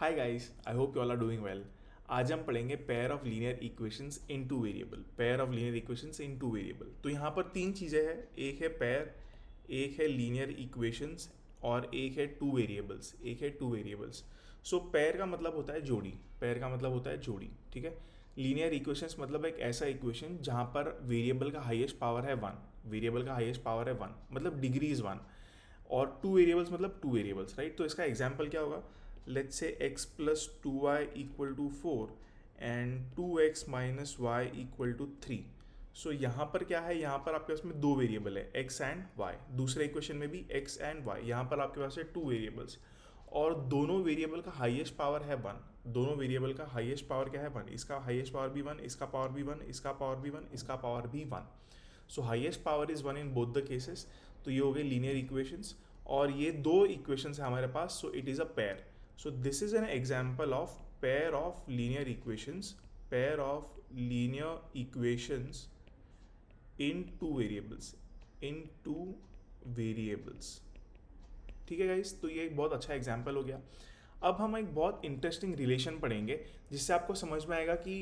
Hi guys, I hope you all are doing well. आज हम पढ़ेंगे pair of linear equations in two variable. Pair of linear equations in two variable, तो यहाँ पर तीन चीज़ें हैं। एक है पेयर, एक है लीनियर इक्वेशंस और एक है टू वेरिएबल्स। सो पेयर का मतलब होता है जोड़ी। ठीक है। लीनियर इक्वेशंस मतलब एक ऐसा इक्वेशन जहाँ पर वेरिएबल का हाईएस्ट पावर है वन। मतलब डिग्री इज वन। और टू वेरिएबल्स मतलब टू वेरिएबल्स, राइट। तो इसका एग्जाम्पल क्या होगा? Let's say x plus two y equal to four and two x minus y equal to three. So यहाँ पर क्या है? यहाँ पर आपके पास में दो वेरिएबल है, x एंड y। दूसरे इक्वेशन में भी x एंड y। यहाँ पर आपके पास है टू वेरिएबल्स और दोनों वेरिएबल का हाईएस्ट पावर है वन। दोनों वेरिएबल का हाईएस्ट पावर क्या है? वन। इसका हाईएस्ट पावर भी वन, इसका पावर भी वन, इसका पावर भी वन, इसका पावर भी one. So highest power is one in both the cases. तो ये हो गए लीनियर इक्वेशंस और ये दो इक्वेशंस है हमारे पास। So it is a pair. So this is an example of pair of linear equations. In two variables. ठीक है गाइस, तो ये एक बहुत अच्छा एग्जाम्पल हो गया। अब हम एक बहुत इंटरेस्टिंग रिलेशन पढ़ेंगे जिससे आपको समझ में आएगा कि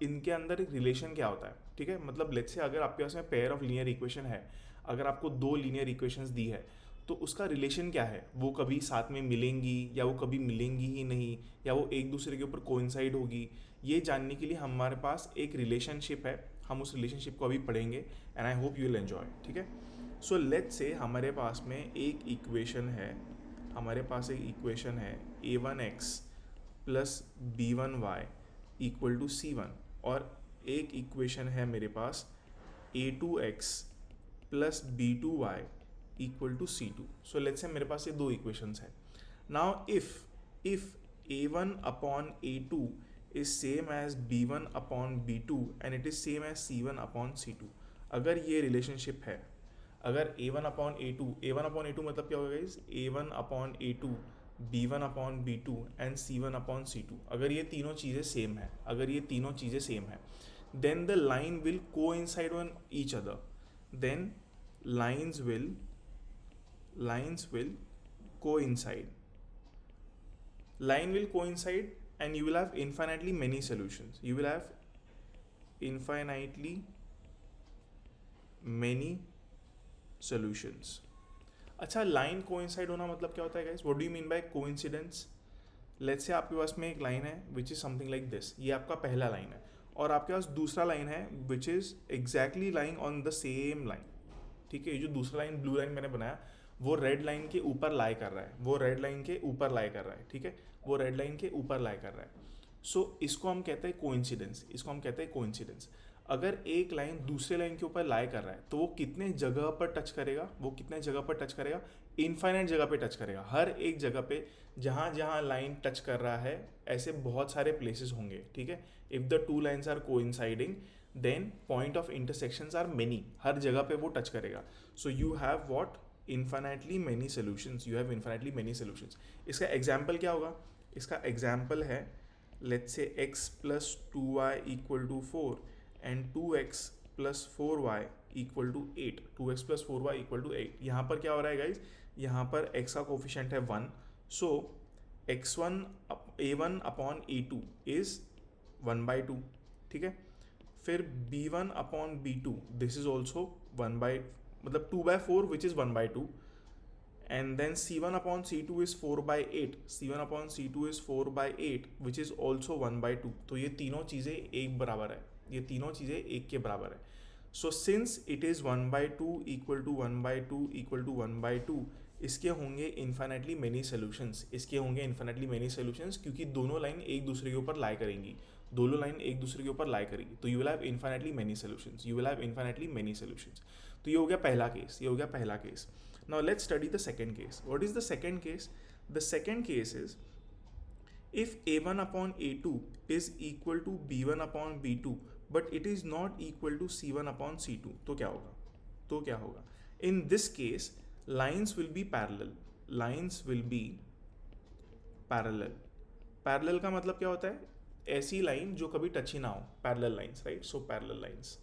इनके अंदर एक रिलेशन क्या होता है। ठीक है, मतलब लेट्स से अगर आपके पास में पेयर ऑफ लीनियर इक्वेशन है, अगर आपको दो लीनियर इक्वेशंस दी है तो उसका रिलेशन क्या है? वो कभी साथ में मिलेंगी या वो कभी मिलेंगी ही नहीं, या वो एक दूसरे के ऊपर कोइंसाइड होगी, ये जानने के लिए हमारे पास एक रिलेशनशिप है। हम उस रिलेशनशिप को अभी पढ़ेंगे and I hope you will enjoy. ठीक है। सो लेट्स से हमारे पास एक इक्वेशन है a one x plus b one y equal to c one, और एक इक्वेशन है मेरे पास a two x plus b two y equal to c two. So let's say मेरे पास ये दो इक्वेशंस हैं। Now if a one upon A two is same as b one upon B two and it is same as c one upon C two, अगर ये relationship है, अगर A one upon A two मतलब क्या होगा guys? A one upon A two, B one upon B two and C one upon C two, अगर ये तीनों चीज़ें सेम है, then the line will coincide on each other. Then lines will coincide. Line will coincide and you will have infinitely many solutions. अच्छा, line coincide होना मतलब क्या होता है guys? What do you mean by coincidence? Let's say आपके पास में एक line है which is something like this, ये आपका पहला लाइन है, और आपके पास दूसरा लाइन है which is exactly lying on the same line. ठीक है, ये जो दूसरा लाइन, ब्लू लाइन मैंने बनाया, वो रेड लाइन के ऊपर लाई कर रहा है, ठीक है, वो रेड लाइन के ऊपर लाई कर रहा है। सो इसको हम कहते हैं कोइंसिडेंस। अगर एक लाइन दूसरे लाइन के ऊपर लाई कर रहा है तो वो कितने जगह पर टच करेगा? इनफाइनाइट जगह पे टच करेगा। हर एक जगह पे जहाँ जहाँ लाइन टच कर रहा है ऐसे बहुत सारे प्लेसेस होंगे। ठीक है, if the two lines are coinciding then point of intersections are many, हर जगह पे वो टच करेगा। So you have what? Infinitely many solutions. इसका एग्जाम्पल क्या होगा? इसका एग्जाम्पल है let's say x plus two y equal to four and two x plus four y equal to eight. यहाँ पर क्या हो रहा है गाइज? यहाँ पर x का कोफिशिएंट है one, so a one upon A two is one by two. ठीक है, फिर b one upon B two, this is also one by, मतलब two by four which is one by two, and then c one upon C two is four by eight, which is also one by two. तो ये तीनों चीज़ें एक के बराबर है। So since it is one by two equal to one by to, इसके होंगे इन्फाइनाइटली मेनी सोल्यूशंस, क्योंकि दोनों लाइन एक दूसरे के ऊपर लाई करेंगी, तो you will have infinitely many solutions. तो ये हो गया पहला case. Now let's study the second case. What is the second case? The second case is if a1 upon a2 is equal to b1 upon b2 but it is not equal to c1 upon c2, तो क्या होगा? In this case lines will be parallel का मतलब क्या होता है? ऐसी line जो कभी टच ही ना हो, parallel lines, right? So parallel lines,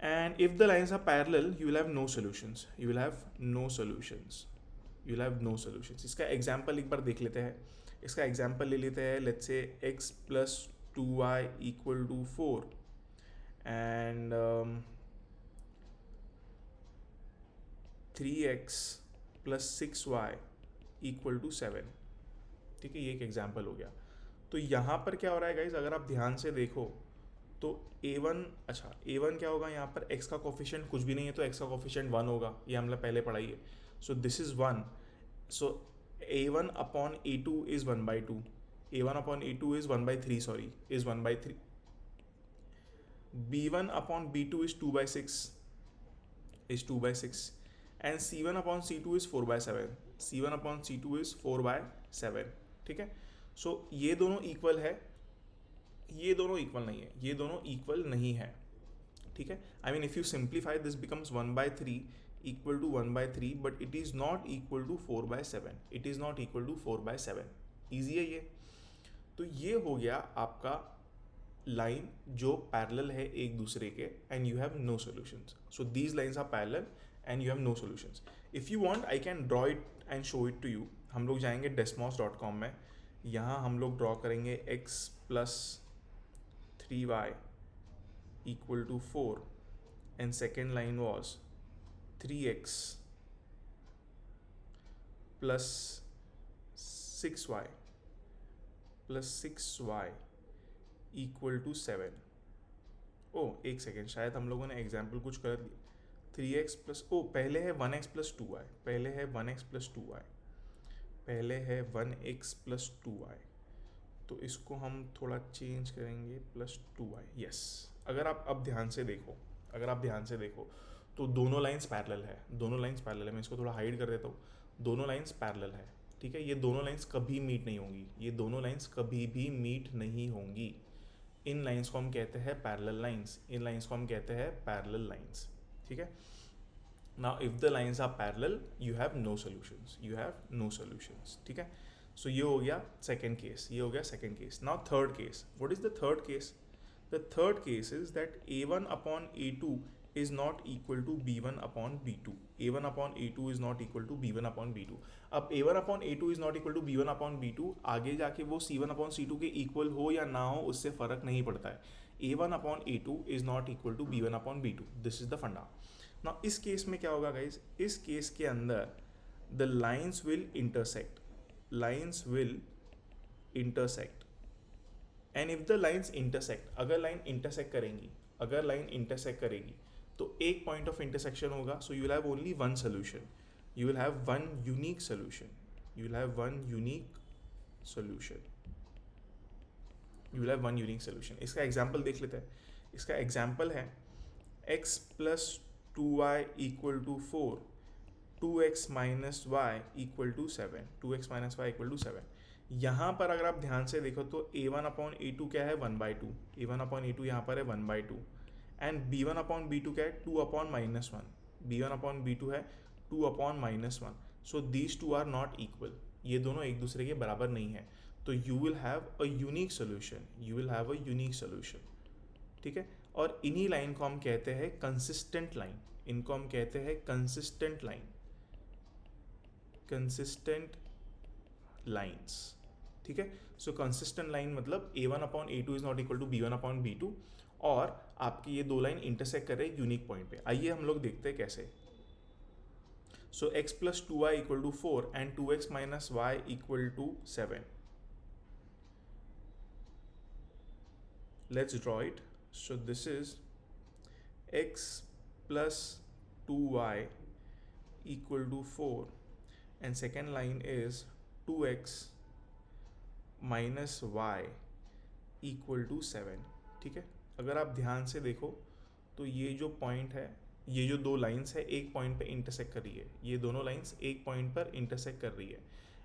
and if the lines are parallel you will have no solutions. You will have no solutions. इसका एग्जांपल एक बार देख लेते हैं। इसका एग्जांपल ले लेते हैं, let's say x plus 2y equal to 4 and 3x plus 6y equal to 7। ठीक है, ये एक एग्जांपल हो गया। तो यहाँ पर क्या हो रहा है गाइज, अगर आप ध्यान से देखो तो a1 क्या होगा, यहाँ पर x का कोफिशिएंट कुछ भी नहीं है तो x का कोफिशिएंट 1 होगा, ये हमने पहले पढ़ाई है। सो this is 1, so a1 upon a2 is 1/2, a1 upon a2 is 1/3, sorry is 1/3, b1 upon b2 is 2/6 and c1 upon c2 is 4/7, c1 upon c2 is 4/7। ठीक है, सो ये दोनों इक्वल है, ये दोनों इक्वल नहीं है, ये दोनों इक्वल नहीं है। ठीक है, I mean if you simplify this becomes 1/3 equal to 1/3, but it is not equal to 4/7, it is not equal to 4/7। Easy है ये। तो ये हो गया आपका लाइन जो पैरेलल है एक दूसरे के and you have no solutions. So these lines are parallel and you have no solutions. If you want I can draw it and show it to you. हम लोग जाएंगे desmos.com में, यहाँ हम लोग ड्रॉ करेंगे x plus 3y equal to 4 and second line was 3x plus 6y plus 6y equal to 7। ओ एक सेकेंड, शायद हम लोगों ने एग्जाम्पल कुछ कर दिया। 3x प्लस पहले है 1x प्लस 2y, पहले है 1x प्लस 2y, पहले है 1x प्लस 2y, तो इसको हम थोड़ा चेंज करेंगे प्लस 2y। यस, अगर आप अब ध्यान से देखो, अगर आप ध्यान से देखो तो दोनों लाइंस पैरेलल है, दोनों लाइंस पैरेलल है। मैं इसको थोड़ा हाइड कर देता हूँ, दोनों लाइंस पैरेलल है। ठीक है, ये दोनों लाइंस कभी मीट नहीं होंगी, ये दोनों लाइंस कभी भी मीट नहीं होंगी। इन लाइंस को हम कहते हैं पैरेलल लाइंस, इन लाइंस को हम कहते हैं पैरेलल लाइंस। ठीक है, now if the lines are parallel you have no solutions, you have no solutions. ठीक है, सो ये हो गया सेकेंड केस, ये हो गया second case. Now third case, what is the third case? The third case is that a1 upon a2 is not equal to b1 upon b2, a1 upon a2 is not equal to b1 upon b2। अब a1 upon a2 is not equal to b1 upon b2 आगे जाके वो c1 upon c2 के equal हो या ना हो उससे फर्क नहीं पड़ता है। a1 upon a2 is not equal to b1 upon b2, this is the funda। now इस केस में क्या होगा गाइज, इस केस के अंदर the lines will intersect, lines will intersect and if the lines intersect, अगर लाइन इंटरसेक्ट करेंगी, अगर लाइन इंटरसेक्ट करेगी तो एक पॉइंट ऑफ इंटरसेक्शन होगा। So you will have only one solution, you will have one unique solution, you will have one unique solution, you will have one unique solution. इसका example देख लेते हैं। इसका example है x plus 2y equal to 4, 2x minus y equal to 7, 2x minus y equal to 7। यहाँ पर अगर आप ध्यान से देखो तो a1 अपॉन a2 क्या है 1/2, a1 अपॉन a2 यहाँ पर है 1/2 एंड b1 अपॉन b2 क्या है 2 upon minus 1, b1 upon b2 है 2 upon minus 1। So these two are not equal, ये दोनों एक दूसरे के बराबर नहीं है। तो you will have a unique solution, you will have a unique solution. ठीक है, और इन्हीं लाइन को हम कहते हैं कंसिस्टेंट लाइन, इनको हम कहते हैं कंसिस्टेंट लाइन, कंसिस्टेंट लाइन्स। ठीक है, सो कंसिस्टेंट लाइन मतलब a1 upon a2 is not equal to b1 upon b2 और आपकी ये दो लाइन इंटरसेक्ट कर रहे हैं यूनिक पॉइंट पे। आइए हम लोग देखते हैं कैसे। So x plus 2y equal to 4 and 2x minus y equal to 7। Let's draw it. So this is x plus 2y equal to 4 and second line is 2x minus y equal to 7। ठीक है, अगर आप ध्यान से देखो तो ये जो पॉइंट है, ये जो दो लाइंस है एक पॉइंट पे इंटरसेक्ट कर रही है, ये दोनों लाइंस एक पॉइंट पर इंटरसेक्ट कर रही है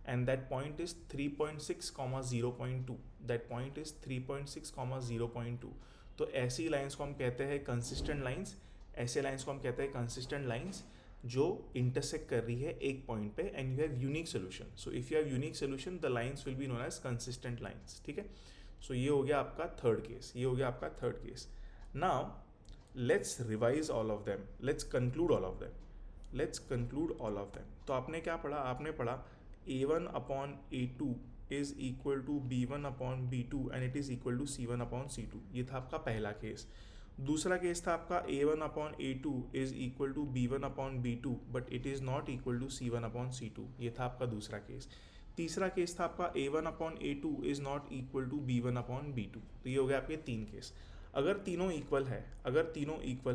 and that point is 3.6, 0.2, that point is 3.6, 0.2। तो ऐसी लाइंस को हम कहते हैं कंसिस्टेंट लाइंस, ऐसे लाइंस को हम कहते हैं कंसिस्टेंट लाइंस जो इंटरसेक्ट कर रही है एक पॉइंट पे and you have unique solution. So if you have unique solution the lines will be known as consistent lines. ठीक है, सो ये हो गया आपका थर्ड केस, ये हो गया आपका third case. Now let's revise all of them, let's conclude all of them. Let's conclude all of them. तो आपने क्या पढ़ा, आपने पढ़ा A1/A2 is equal to B1/B2 and it is equal to C1/C2। ये था आपका पहला केस। दूसरा केस था आपका A1/A2 is equal to B1/B2 but it is not equal to C1/C2। ये था आपका दूसरा केस। तीसरा केस था आपका A1/A2 is not equal to B1/B2। तो ये हो गया आपके तीन केस। अगर तीनों इक्वल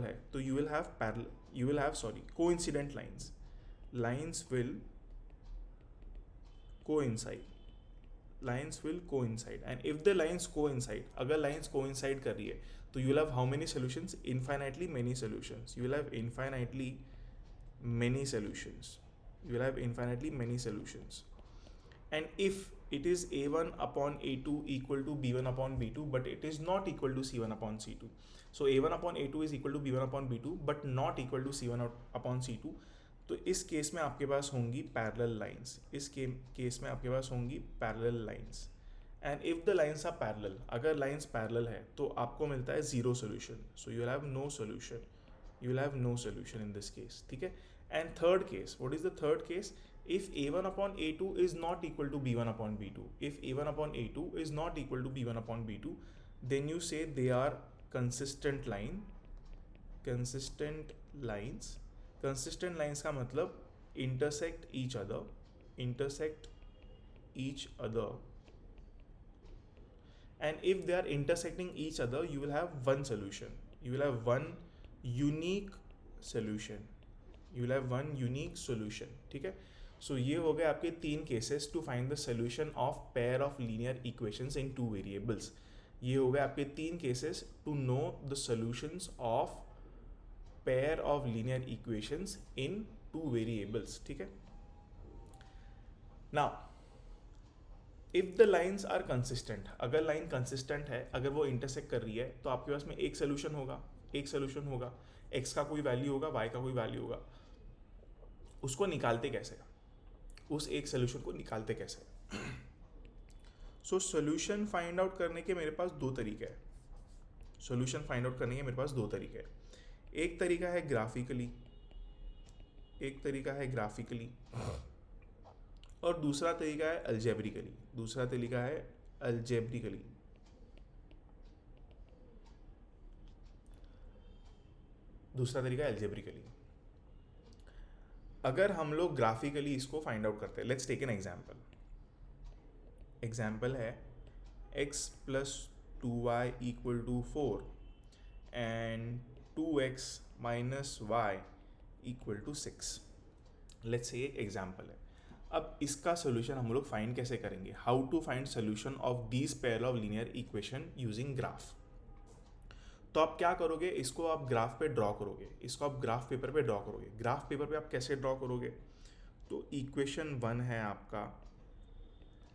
है, तो you will have coincident lines. Lines will coincide and if the lines coincide, अगर लाइन्स कोइंसाइड कर रही है तो you will have how many solutions? Infinitely many solutions. You will have infinitely many solutions. And if it is A1/A2 equal to B1/B2 but it is not equal to C1/C2, so A1/A2 is equal to B1/B2 but not equal to C1/C2, तो इस case में आपके पास होंगी parallel lines. And if the lines are parallel, अगर lines parallel है तो आपको मिलता है zero solution. So you will have no solution in this case, ठीक है। And third case, what is the third case? If A1/A2 is not equal to B1/B2, then you say they are consistent lines. Consistent lines का मतलब intersect each other, and if they are intersecting each other, you will have one solution. You will have one unique solution. ठीक है। सो ये हो गए आपके तीन cases to find the solution of pair of linear equations in two variables. ये हो गए आपके तीन cases to know the solutions of pair of linear equations in two variables, ठीक है। Now if the lines are consistent, अगर line consistent है, अगर वो इंटरसेक्ट कर रही है तो आपके पास में एक सोल्यूशन होगा। एक्स का कोई वैल्यू होगा, वाई का कोई वैल्यू होगा। उसको निकालते कैसे? उस एक सोल्यूशन को निकालते कैसे? सो सोल्यूशन फाइंड आउट करने के मेरे पास दो तरीके हैं। एक तरीका है ग्राफिकली, और दूसरा तरीका है अलजेब्रिकली। अगर हम लोग ग्राफिकली इसको फाइंड आउट करते हैं, लेट्स टेक एन एग्जाम्पल है x + 2y = 4 and 2x - y = 6। Let's say एक एग्जाम्पल है। अब इसका सोल्यूशन हम लोग फाइंड कैसे करेंगे? How to find solution of these pair of linear equation using graph. तो आप क्या करोगे? इसको आप ग्राफ पे ड्रॉ करोगे, इसको आप ग्राफ पेपर पे ड्रॉ करोगे। ग्राफ पेपर पे आप कैसे ड्रॉ करोगे? तो इक्वेशन 1 है आपका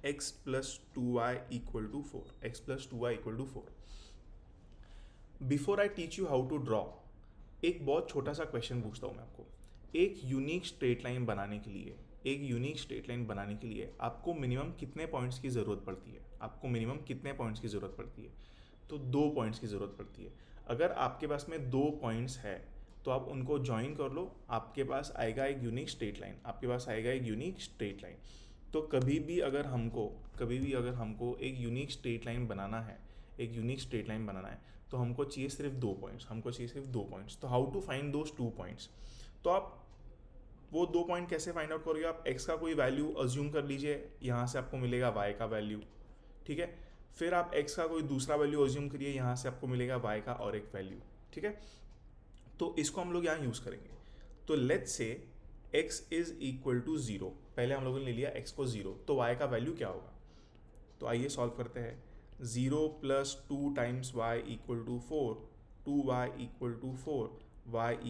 x + 2y = 4। Before I teach you how to draw, एक बहुत छोटा सा क्वेश्चन पूछता हूँ मैं आपको। एक यूनिक स्ट्रेट लाइन बनाने के लिए आपको मिनिमम कितने पॉइंट्स की ज़रूरत पड़ती है? तो 2 पॉइंट्स की ज़रूरत पड़ती है। अगर आपके पास में 2 पॉइंट्स है तो आप उनको ज्वाइन कर लो, आपके पास आएगा एक यूनिक स्ट्रेट लाइन। तो कभी भी अगर हमको एक यूनिक स्ट्रेट लाइन बनाना है, तो हमको चाहिए सिर्फ 2 पॉइंट्स। तो how to find those 2 points? तो आप वो 2 पॉइंट कैसे फाइंड आउट करोगे? आप x का कोई वैल्यू अज्यूम कर लीजिए, यहाँ से आपको मिलेगा y का वैल्यू, ठीक है। फिर आप x का कोई दूसरा वैल्यू अज्यूम करिए, यहाँ से आपको मिलेगा y का और एक वैल्यू, ठीक है। तो इसको हम लोग यहाँ यूज़ करेंगे। तो लेट्स से x = 0, पहले हम लोगों ने ले लिया x को 0, तो y का वैल्यू क्या होगा? तो आइए सॉल्व करते हैं। 0 + 2 × y = 4, 2y = 4, y =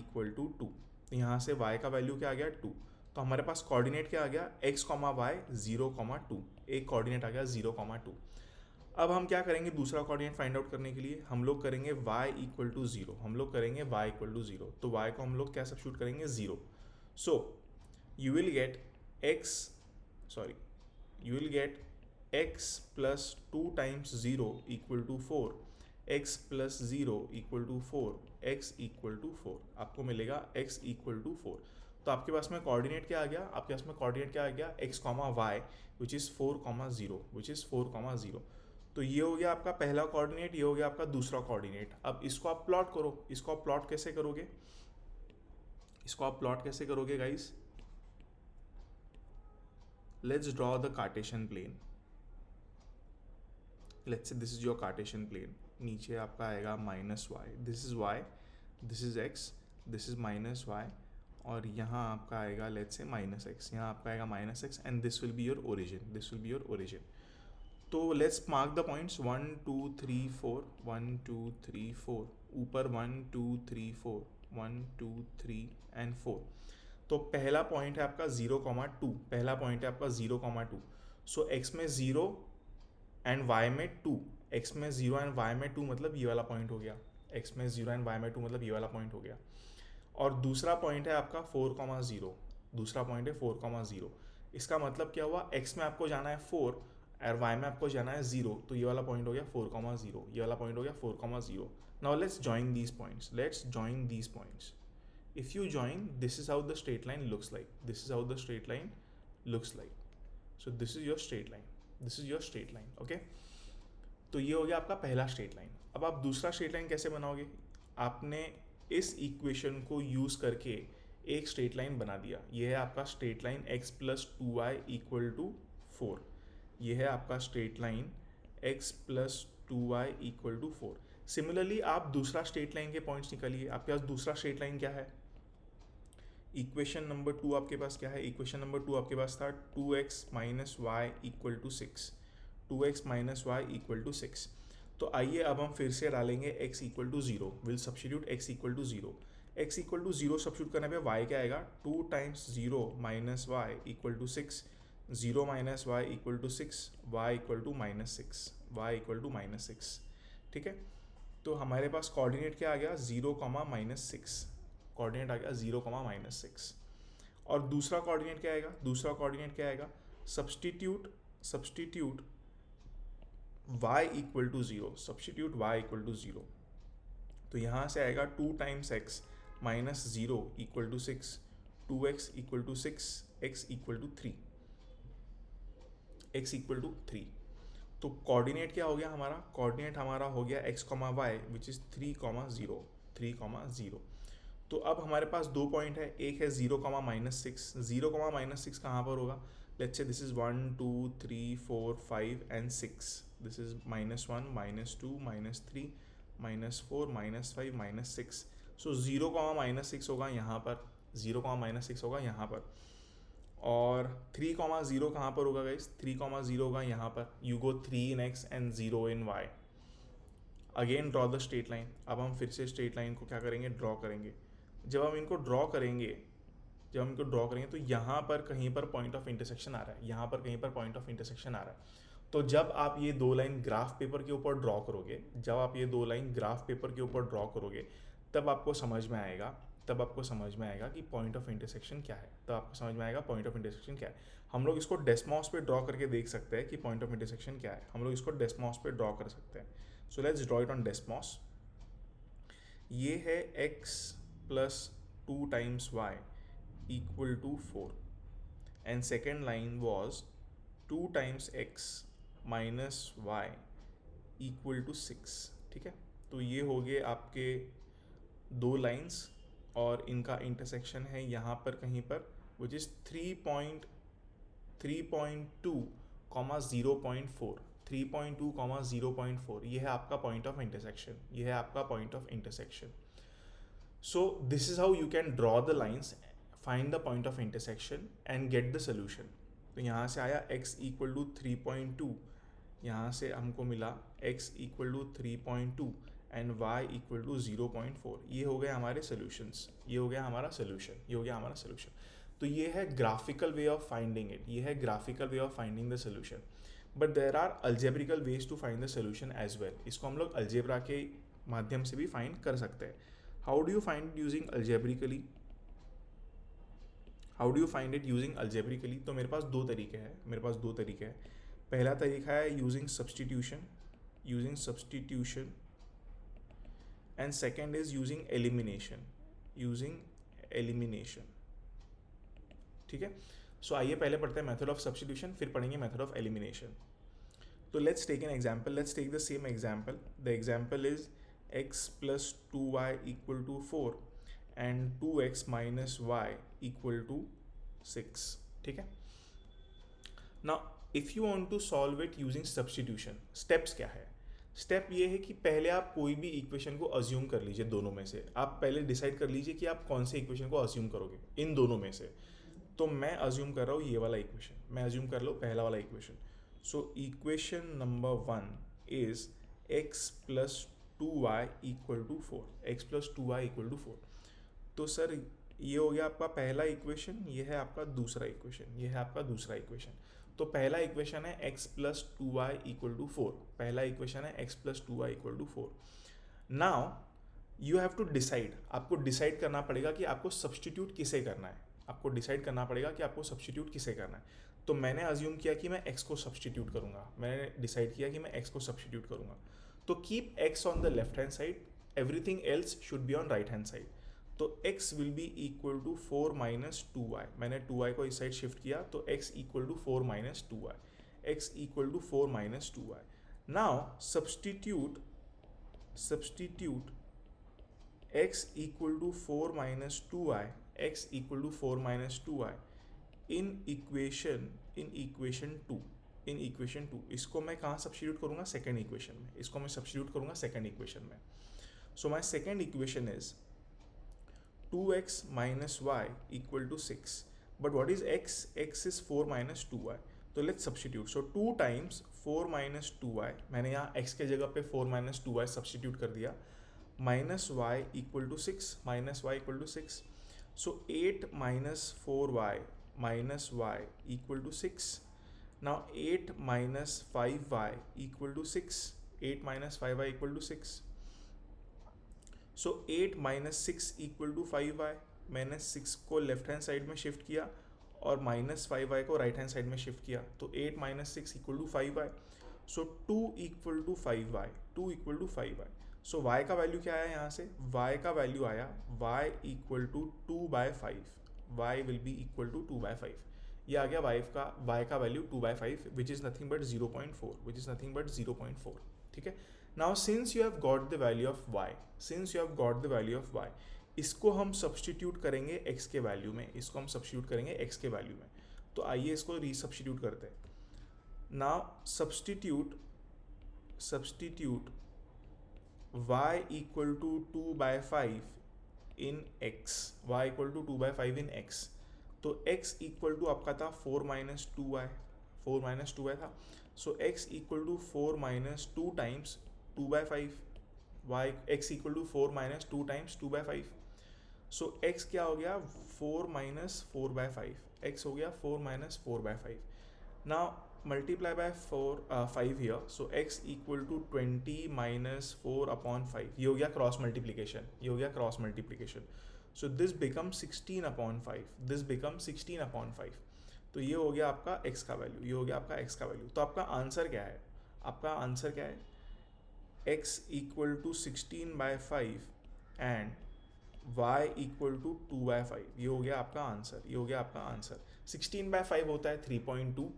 2। तो यहाँ से y का वैल्यू क्या आ गया? 2। तो हमारे पास कोऑर्डिनेट क्या आ गया? x, y 0, 2। एक कोऑर्डिनेट आ गया 0, 2। अब हम क्या करेंगे? दूसरा कोऑर्डिनेट फाइंड आउट करने के लिए हम लोग करेंगे y = 0। तो y को हम लोग क्या सब्स्टिट्यूट करेंगे? 0। सो you will get x + 2 × 0 = 4, x + 0 = 4, x = 4। आपको मिलेगा x = 4। तो आपके पास में कोऑर्डिनेट क्या आ गया, आपके पास में कोऑर्डिनेट क्या आ गया, x comma y which is 4,0, which is 4,0। तो ये हो गया आपका पहला कोऑर्डिनेट, ये हो गया आपका दूसरा कोऑर्डिनेट। अब इसको आप प्लॉट करो, इसको आप प्लॉट कैसे करोगे, इसको आप प्लॉट कैसे करोगे guys, let's draw the cartesian plane. Let's say this is your cartesian plane, नीचे आपका आएगा minus y, this is y, this is x, this is minus y, और यहाँ आपका आएगा लेट्स से माइनस एक्स, यहाँ आपका आएगा minus x, and this will be your origin, this will be your origin. तो लेट्स मार्क द पॉइंट्स 1 2 3 4, 1 2 3 4, ऊपर 1 2 3 4, 1 2 3 and 4। तो पहला पॉइंट है आपका 0,2, पहला पॉइंट है आपका 0,2। सो एक्स में 0 एंड वाई में 2, एक्स में 0 एंड वाई में 2 मतलब ये वाला पॉइंट हो गया, एक्स में 0 एंड वाई में 2 मतलब ये वाला पॉइंट हो गया। और दूसरा पॉइंट है आपका 4,0, दूसरा पॉइंट है 4,0। इसका मतलब क्या हुआ, एक्स में आपको जाना है 4 और वाई में आपको जाना है 0, तो ये वाला पॉइंट हो गया 4,0, ये वाला पॉइंट हो गया 4,0। Now let's join these points, let's join these points. If you join, this is how the straight line looks like, this is how the straight line looks like. So this is your straight line, this is your straight line, okay? तो ये हो गया आपका पहला straight line. अब आप दूसरा straight line कैसे बनाओगे, आपने इस इक्वेशन को यूज़ करके एक स्ट्रेट लाइन बना दिया। ये है आपका straight line x plus 2y equal to 4, ये है आपका straight line x plus 2y equal to 4। Similarly आप दूसरा स्ट्रेट लाइन के पॉइंट्स निकालिए, आपके पास दूसरा स्ट्रेट लाइन क्या है, इक्वेशन नंबर 2 आपके पास क्या है, इक्वेशन नंबर 2 आपके पास था 2x minus y equal to 6, 2x minus y equal to 6। तो आइए अब हम फिर से डालेंगे x equal to 0, will substitute x equal to 0, x equal to 0 substitute करने पे y क्या आएगा, 2 times 0 minus y equal to 6, 0 minus y equal to 6, y equal to minus 6, y equal to minus 6। ठीक है, तो हमारे पास कोऑर्डिनेट क्या आ गया, 0, माइनस 6, कोऑर्डिनेट आ गया 0, माइनस 6। और दूसरा कोऑर्डिनेट क्या आएगा, दूसरा कोऑर्डिनेट क्या आएगा, substitute y equal to 0, substitute y equal to 0। तो यहाँ से आएगा 2 times x minus 0 equal to 6, 2x equal to 6, x equal to 3, x equal to 3। तो कोऑर्डिनेट क्या हो गया हमारा, कोऑर्डिनेट हमारा हो गया x, y विच इज़ 3,0, 3,0। तो अब हमारे पास दो पॉइंट है, एक है 0, माइनस 6, 0, माइनस 6 कहाँ पर होगा, let's say this is 1 2 3 4 5 and 6, this is -1 -2 -3 -4 -5 -6। So 0, minus 6 होगा यहाँ पर, 0, माइनस 6 होगा यहाँ पर, और 3, 0 कहाँ पर होगा गाइस, 3, 0 होगा यहाँ पर। You go 3 in x and 0 in y। Again draw the straight line. अब हम फिर से स्ट्रेट लाइन को क्या करेंगे, ड्रॉ करेंगे। जब हम इनको ड्रॉ करेंगे, तो यहाँ पर कहीं पर पॉइंट ऑफ इंटरसेक्शन आ रहा है, यहाँ पर कहीं पर पॉइंट ऑफ इंटरसेक्शन आ रहा है। तो जब आप ये दो लाइन ग्राफ पेपर के ऊपर ड्रॉ करोगे, जब आप ये दो लाइन ग्राफ पेपर के ऊपर ड्रॉ करोगे, तब आपको समझ में आएगा, कि पॉइंट ऑफ इंटरसेक्शन क्या है, तब आपको समझ में आएगा पॉइंट ऑफ इंटरसेक्शन क्या है। हम लोग इसको डेस्मॉस पे ड्रॉ करके देख सकते हैं कि पॉइंट ऑफ इंटरसेक्शन क्या है, हम लोग इसको डेस्मॉस पे ड्रॉ कर सकते हैं। So let's draw it on Desmos. ये है x plus 2 times y equal to 4 and second line was 2 times x minus y equal to 6। ठीक है, तो ये हो गए आपके दो लाइंस और इनका इंटरसेक्शन है यहाँ पर कहीं पर, विच इज़ 3.2, 0.4, 3.2, 0.4। ये है आपका पॉइंट ऑफ इंटरसेक्शन, ये है आपका point of intersection. So this is how you can draw the lines, find the point of intersection and get the solution। तो यहाँ से आया x equal to 3.2, यहाँ से हमको मिला x equal to 3.2 and y equal to 0.4। ये हो गए हमारे solutions, ये हो गया हमारा solution, ये हो गया हमारा solution। तो ये है graphical way of finding it, ये है graphical way of finding the solution। But there are algebraical ways to find the solution as well। इसको हम लोग algebra के माध्यम से भी find कर सकते हैं। How do you find it using algebraically? How do you find it using algebraically? तो मेरे पास दो तरीके हैं, पहला तरीका है using substitution, and second is using elimination, ठीक है। सो आइए पहले पढ़ते हैं मेथड ऑफ सब्स्टिट्यूशन, फिर पढ़ेंगे मेथड ऑफ एलिमिनेशन। तो let's take an example, let's take the same example. The example is x plus 2y equal to 4 and 2x minus y equal to 6, ठीक है। Now if you want to solve it using substitution, steps क्या है? Step ये है कि पहले आप कोई भी इक्वेशन को अज्यूम कर लीजिए दोनों में से। आप पहले डिसाइड कर लीजिए कि आप कौन से इक्वेशन को अज्यूम करोगे इन दोनों में से। तो मैं अज्यूम कर रहा हूँ ये वाला इक्वेशन, मैं अज्यूम कर लो पहला वाला equation. So equation number 1 is x plus 2y equal to 4, x plus 2y equal to 4। तो सर ये हो गया आपका पहला इक्वेशन, ये है आपका दूसरा इक्वेशन, ये है आपका दूसरा इक्वेशन। तो पहला इक्वेशन है x plus 2y equal to 4, पहला इक्वेशन है x plus 2y equal to 4। Now you have to decide, आपको डिसाइड करना पड़ेगा कि आपको सब्स्टिट्यूट किसे करना है, आपको डिसाइड करना पड़ेगा कि आपको सब्स्टिट्यूट किसे करना है। तो मैंने अज्यूम किया कि मैं x को सब्स्टिट्यूट करूंगा, मैंने डिसाइड किया कि मैं x को सब्स्टिट्यूट करूंगा। तो keep x on the left hand side, everything else should be on right hand side. तो x will be equal to 4 minus 2y, मैंने 2y को इस साइड शिफ्ट किया तो x equal to 4 minus 2y, x equal to 4 minus 2y। Now substitute x equal to 4 minus 2y, x equal to 4 minus 2y in equation 2। इसको मैं कहाँ substitute करूँगा? Second equation में। इसको मैं सब्स्टिट्यूट करूँगा सेकेंड इक्वेशन में। So my second equation is 2x minus y equal to 6. But what is x? x is 4 minus 2y. तो let's substitute. So 2 times 4 minus 2y, मैंने यहाँ x के जगह पे 4 minus 2y सब्स्टिट्यूट कर दिया, minus y equal to 6, minus y equal to 6. So 8 minus 4y minus y equal to 6. Now 8 minus 5y equal to 6. 8 minus 5y equal to 6. So 8 minus 6 equal to 5y, मैंने 6 को left hand side में shift किया और minus 5y को right hand side में shift किया। तो 8 minus 6 equal to 5y। So 2 equal to 5y, 2 equal to 5y। So y का वैल्यू क्या आया यहाँ से? y का वैल्यू आया y equal to 2/5, y will be equal to 2/5। ये आ गया y का value 2/5 which is nothing but 0.4, which is nothing but 0.4, ठीक है। Now since you have got the value of y, इसको हम सब्स्टिट्यूट करेंगे x के वैल्यू में, इसको हम सब्स्टिट्यूट करेंगे x के वैल्यू में। तो आइए इसको रीसब्स्टिट्यूट करते हैं। Now substitute y equal to 2/5 in x, y equal to 2/5 in x। तो x इक्वल टू आपका था 4 माइनस 2y था। So x equal to 4 minus 2 times 2/5, y x equal to 4 minus 2 times 2/5। So x क्या हो गया? 4 minus 4/5, x हो गया 4 minus 4/5। Now multiply by 5 here, so x equal to 20 minus 4 upon 5। ये हो गया cross multiplication, so this become 16 upon 5, तो ये हो गया आपका x का वैल्यू, तो आपका आंसर क्या है? x equal to 16/5 and y equal to 2/5। ये हो गया आपका आंसर। 16/5 होता है 3.2,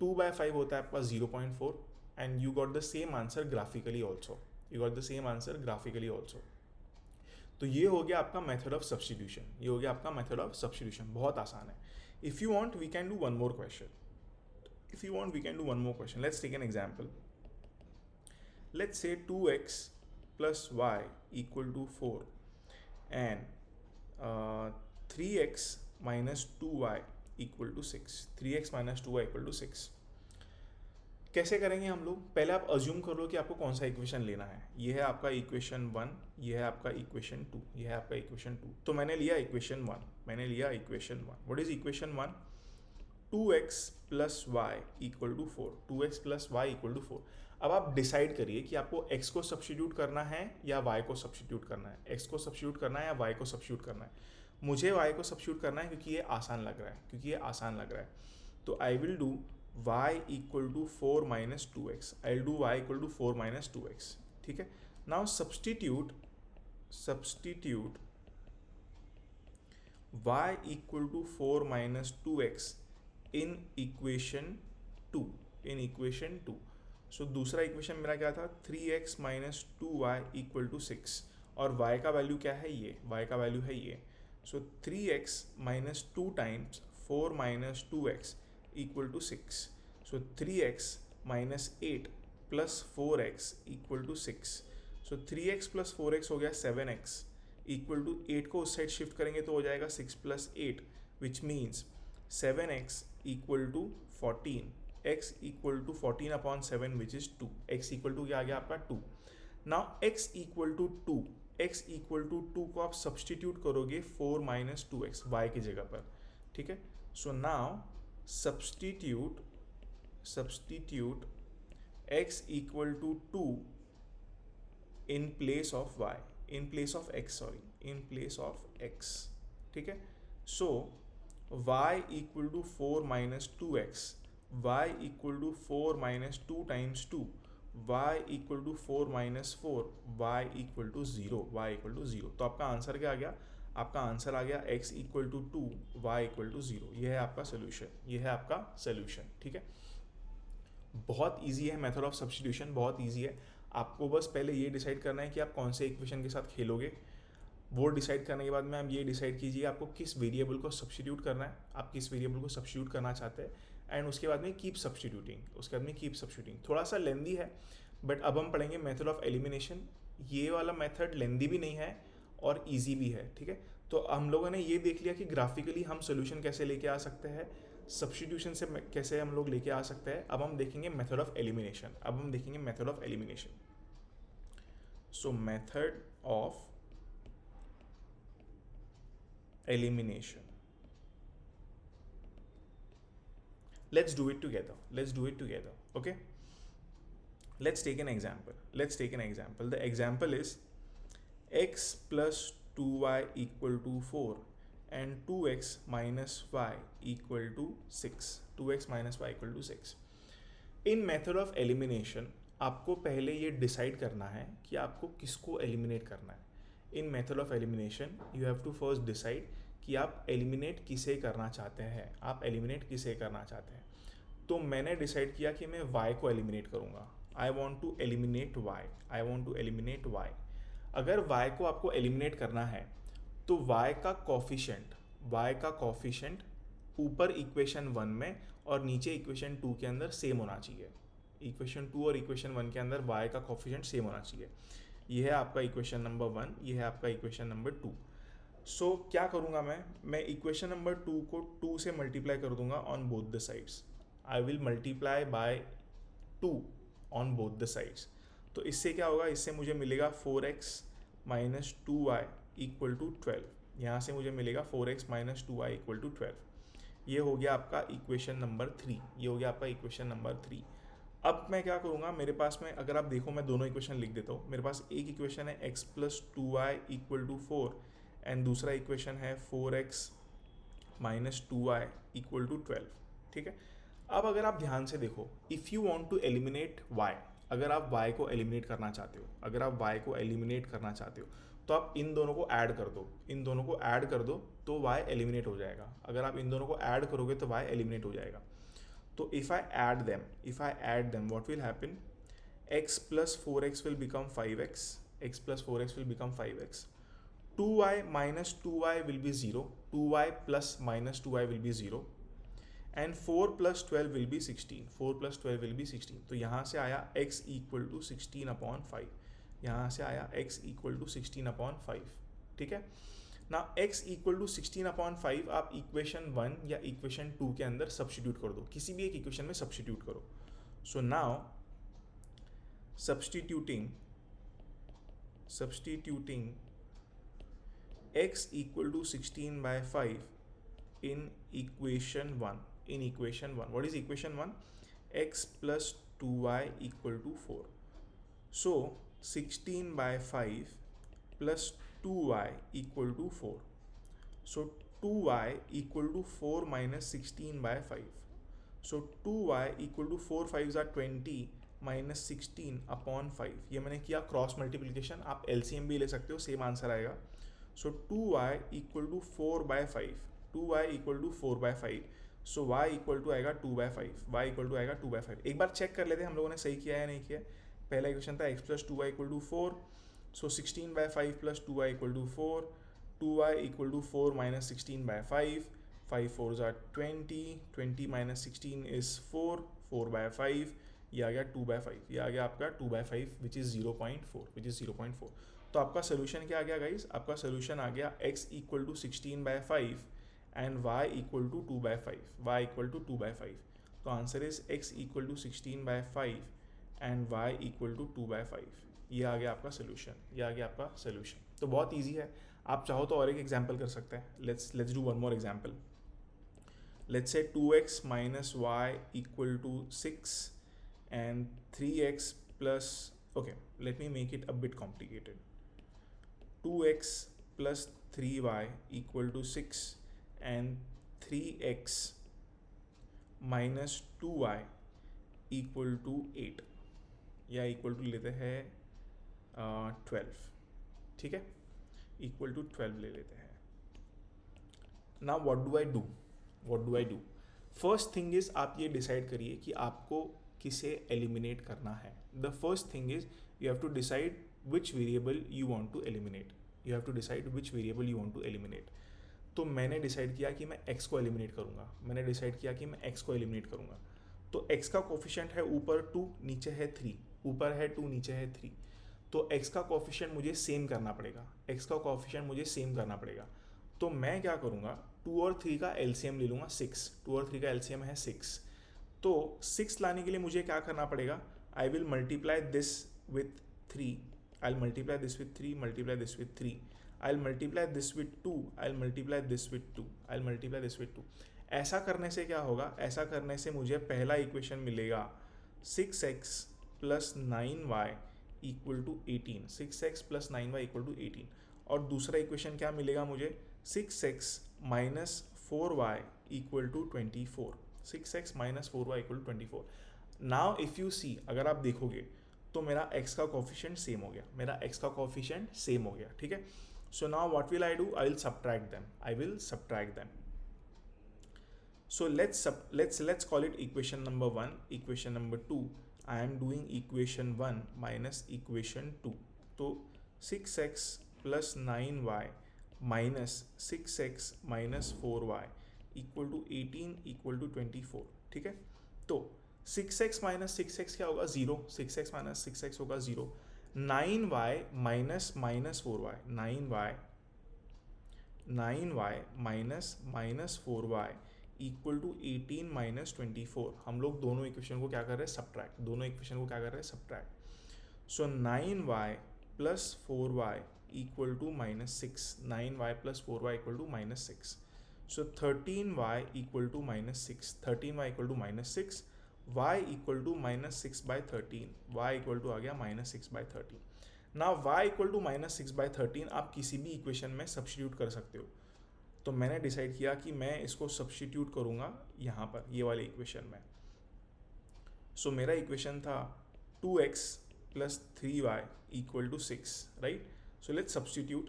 2/5 होता है आपका 0.4 and you got the same answer graphically also. तो ये हो गया आपका मेथड ऑफ सब्स्टिट्यूशन, बहुत आसान है। If you want we can do one more question, let's take an example. Let's say 2x plus y equal to 4 and 3x minus 2y equal to 6. 3x minus 2y equal to 6. कैसे करेंगे हम लोग? पहले आप assume कर लो कि आपको कौन सा इक्वेशन लेना है। ये है आपका इक्वेशन 1, ये है आपका इक्वेशन 2, तो मैंने लिया equation 1। What is equation 1? 2x plus y equal to 4। अब आप डिसाइड करिए कि आपको x को सब्स्टिट्यूट करना है या y को सब्स्टिट्यूट करना है, x को सब्स्टिट्यूट करना है या y को सब्स्टिट्यूट करना है। मुझे y को सब्स्टिट्यूट करना है क्योंकि ये आसान लग रहा है, तो I will do y equal to 4 minus 2x, I will do y equal to 4 minus 2x, ठीक है। Now substitute y equal to 4 minus 2x in equation 2 so दूसरा इक्वेशन मेरा क्या था 3x minus 2y equal to 6 और y का value क्या है ये, y का वैल्यू है ये. So 3x minus 2 times 4 minus 2x equal to 6. So 3x minus 8 plus 4x equal to 6. So 3x plus 4x हो गया 7x इक्वल टू 8 को उस साइड शिफ्ट करेंगे तो हो जाएगा 6 plus 8 which means 7x equal to 14. x equal to 14 upon 7 which is 2. x equal to क्या आ गया आपका 2. Now x equal to 2, x equal to 2 को आप सब्सटीट्यूट करोगे 4 माइनस 2x y की जगह पर. ठीक है. So now substitute x equal to 2 in place of y, in place of x, in place of x. ठीक है. so y equal to 4 minus 2x, y equal to 4 minus 2 times 2, y equal to 4 minus 4, y equal to 0, y equal to 0. तो आपका answer क्या आ गया, आपका answer आ गया x equal to 2, y equal to 0. ये है आपका सोल्यूशन, ये है आपका सोल्यूशन. ठीक है. बहुत इजी है मेथड ऑफ सब्स्टिट्यूशन, बहुत इजी है. आपको बस पहले ये डिसाइड करना है कि आप कौन से इक्वेशन के साथ खेलोगे. वो डिसाइड करने के बाद में आप ये डिसाइड कीजिए आपको किस वेरिएबल को सब्स्टिट्यूट करना है, आप किस वेरिएबल को सब्स्टिट्यूट करना चाहते हैं. एंड उसके बाद में कीप सब्स्टिट्यूटिंग. थोड़ा सा लेंदी है बट अब हम पढ़ेंगे मेथड ऑफ एलिमिनेशन. ये वाला मेथड लेंदी भी नहीं है और ईजी भी है. ठीक है. तो हम लोगों ने ये देख लिया कि ग्राफिकली हम सोल्यूशन कैसे लेके आ सकते हैं, सब्स्टिट्यूशन से कैसे हम लोग लेके आ सकते हैं. अब हम देखेंगे method of elimination. So method of elimination, let's do it together. Okay, let's take an example. The example is x plus 2y equal to 4 and 2x minus y equal to 6. In method of elimination आपको पहले ये decide करना है कि आपको किसको eliminate करना है. In method of elimination you have to first decide कि आप एलिमिनेट किसे करना चाहते हैं. तो मैंने डिसाइड किया कि मैं y को एलिमिनेट करूँगा. I want to eliminate y. अगर y को आपको एलिमिनेट करना है तो y का कॉफिशेंट ऊपर इक्वेशन 1 में और नीचे इक्वेशन 2 के अंदर सेम होना चाहिए. इक्वेशन 2 और इक्वेशन 1 के अंदर y का कॉफिशेंट सेम होना चाहिए. ये है आपका इक्वेशन नंबर 1, ये है आपका इक्वेशन नंबर 2. सो क्या करूँगा मैं इक्वेशन नंबर 2 को 2 से मल्टीप्लाई कर दूंगा on both the sides. I will multiply by 2 on both the sides. तो इससे क्या होगा, इससे मुझे मिलेगा 4x minus 2y equal to 12. यहाँ से मुझे मिलेगा 4x minus 2y equal to 12. ये हो गया आपका इक्वेशन नंबर 3. अब मैं क्या करूँगा, मेरे पास में अगर आप देखो मैं दोनों इक्वेशन लिख देता हूँ. मेरे पास एक इक्वेशन है x plus 2y equal to 4 and दूसरा इक्वेशन है 4x minus 2y equal to 12. ठीक है. अब अगर आप ध्यान से देखो, if you want to eliminate y, अगर आप y को एलिमिनेट करना चाहते हो तो आप इन दोनों को ऐड कर दो तो y एलिमिनेट हो जाएगा. अगर आप इन दोनों को ऐड करोगे तो y एलिमिनेट हो जाएगा. तो if I add them, what will happen? X plus 4x will become 5x. 2y minus 2y will be 0. 2y plus minus 2y will be 0. And 4 plus 12 will be 16. तो यहाँ से आया x equal to 16 upon 5. ठीक है. ना x equal to 16 upon 5 आप equation 1 या equation 2 के अंदर सब्स्टिट्यूट कर दो, किसी भी एक इक्वेशन में सब्स्टिट्यूट करो. So now substituting x equal to 16 by 5 in equation 1. What is equation 1? x plus 2y equal to 4. So 16 by 5 plus 2y equal to 4. So 2y equal to 4 minus 16 by 5. So 2y equal to 4 5s are 20 minus 16 upon 5. ये मैंने किया cross multiplication. आप LCM भी ले सकते हो, same answer आएगा. So 2y equal to 4/5, 2y equal to 4/5, so y equal to आएगा 2/5, y इक्वल टू आएगा 2/5। एक बार चेक कर लेते हैं हम लोगों ने सही किया है या नहीं किया। पहला इक्वेशन था x plus 2y equal to 4, so 16/5 plus 2y equal to 4, 2y equal to 4 minus 16/5, 5 4s are 20, 20 minus 16 is 4, 4/5, ये आ गया 2/5, ये आ गया आपका 2/5 विच इज़ 0.4। तो आपका सोल्यूशन क्या आ गया गाइज? आपका सोल्यूशन आ गया x equal to 16/5 and y equal to 2/5, y equal to 2/5। तो answer is x equal to 16/5 and y equal to 2/5। ये आ गया आपका सोल्यूशन, ये आ गया आपका सोल्यूशन। तो बहुत ईजी है, आप चाहो तो और एक एग्जाम्पल कर सकते हैं। Let's do one more example. Let's say 2x minus y equal to 6 and 3x plus, okay, let me make it a bit complicated. 2x plus 3y equal to 6 and 3x minus 2y equal to 8, या equal to लेते हैं 12, ठीक है, equal to 12 ले लेते हैं। Now what do I do? First thing is आप ये डिसाइड करिए कि आपको किसे एलिमिनेट करना है। The first thing is you have to decide which variable you want to eliminate, you have to decide which variable you want to eliminate. तो मैंने डिसाइड किया कि मैं x को एलिमिनेट करूँगा, मैंने डिसाइड किया कि मैं x को एलिमिनेट करूँगा। तो x का कोफिशिएंट है ऊपर 2, नीचे है 3, ऊपर है 2, नीचे है 3। तो x का कोफिशिएंट मुझे सेम करना पड़ेगा, x का कोफिशिएंट मुझे सेम करना पड़ेगा। तो मैं क्या करूँगा, 2 और 3 का एलसीएम ले लूँगा 6, 2 और 3 का एलसीएम है 6। तो 6 लाने के लिए मुझे क्या करना पड़ेगा, I will multiply this with 3, I will multiply this with 3, multiply this with 3, I will multiply this with 2, I will multiply this with 2, I will multiply this with 2। ऐसा करने से क्या होगा, ऐसा करने से मुझे पहला इक्वेशन मिलेगा 6x plus 9y equal to 18, 6x plus 9y equal to 18। और दूसरा इक्वेशन क्या मिलेगा मुझे, 6x minus 4y equal to 24, 6x minus 4y equal to 24। Now if you see, अगर आप देखोगे तो मेरा x का कोफिशिएंट सेम हो गया, मेरा x का कोफिशिएंट सेम हो गया, ठीक है। So now what will I do, I will subtract them, so let's call it equation number 1, equation number 2, I am doing equation 1 minus equation 2। तो 6x plus 9y minus 6x minus 4y equal to 18 equal to 24, ठीक है। तो 6x minus 6x क्या होगा, 0, 6x minus 6x होगा 0, 9y minus minus 4y, 9y minus 4y equal to 18 minus 24। हम लोग दोनों इक्वेशन को क्या कर रहे हैं, सब्ट्रैक्ट, दोनों इक्वेशन को क्या कर रहे हैं, subtract. So 9y plus 4y equal to minus 6, 9y plus 4y equal to minus 6। So 13y equal to minus 6, 13y equal to minus 6, y equal to minus 6/13, y equal to आ गया minus 6/13। ना y equal to minus 6/13 आप किसी भी equation में substitute कर सकते हो। तो मैंने डिसाइड किया कि मैं इसको सब्स्टिट्यूट करूँगा यहाँ पर, ये वाले इक्वेशन में। सो मेरा इक्वेशन था 2x plus 3y equal to 6, right. So let's substitute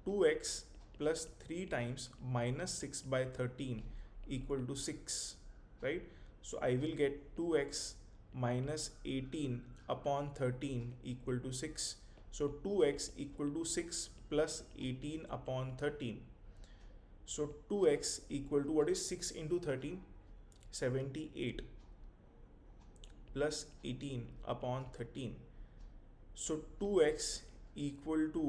2x plus 3 times minus 6/13 equal to 6, right. So I will get 2x minus 18 upon 13 equal to 6। So 2x equal to 6 plus 18 upon 13। So 2x equal to what is 6 into 13, 78 plus 18 upon 13. So 2x equal to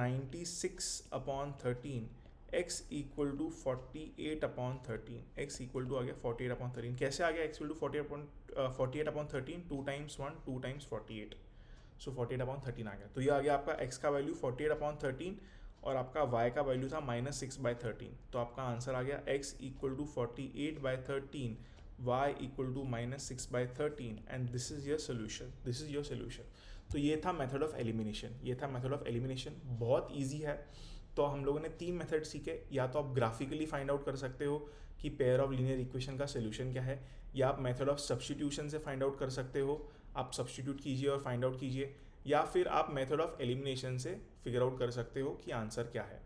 96 upon 13, x equal to 48 upon 13, x equal to आ गया 48 upon 13। कैसे आ गया x equal to 48 upon 13, 2 times 1, 2 times 48, so 48 upon 13 आ गया। तो ये आ गया आपका x का value 48 upon 13 और आपका y का वैल्यू था माइनस 6/13। तो आपका आंसर आ गया x equal to 48/13, y equal to minus 6/13 and this is your solution, this is your solution. तो ये था मेथड ऑफ एलिमिनेशन, ये था मेथड ऑफ एलिमिनेशन, बहुत ईजी है। तो हम लोगों ने 3 मेथड सीखे। या तो आप ग्राफिकली फाइंड आउट कर सकते हो कि पेयर ऑफ लीनियर इक्वेशन का सोल्यूशन क्या है, या आप मेथड ऑफ सब्स्टिट्यूशन से फाइंड आउट कर सकते हो, आप सब्स्टिट्यूट कीजिए और फाइंड आउट कीजिए, या फिर आप मेथड ऑफ एलिमिनेशन से फिगर आउट कर सकते हो कि आंसर क्या है।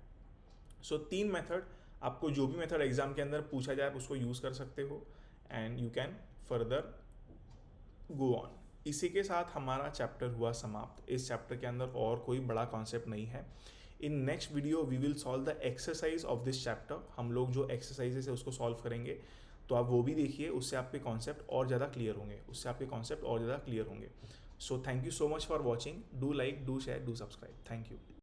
सो 3 मेथड, आपको जो भी मेथड एग्जाम के अंदर पूछा जाए आप उसको यूज़ कर सकते हो and you can further go on. इसी के साथ हमारा चैप्टर हुआ समाप्त। इस चैप्टर के अंदर और कोई बड़ा कॉन्सेप्ट नहीं है। In next video we will solve the exercise of this chapter. हम लोग जो एक्सरसाइजेस है उसको सॉल्व करेंगे, तो आप वो भी देखिए, उससे आपके कॉन्सेप्ट और ज़्यादा क्लियर होंगे। So thank you so much for watching. Do like, do share, do subscribe. Thank you.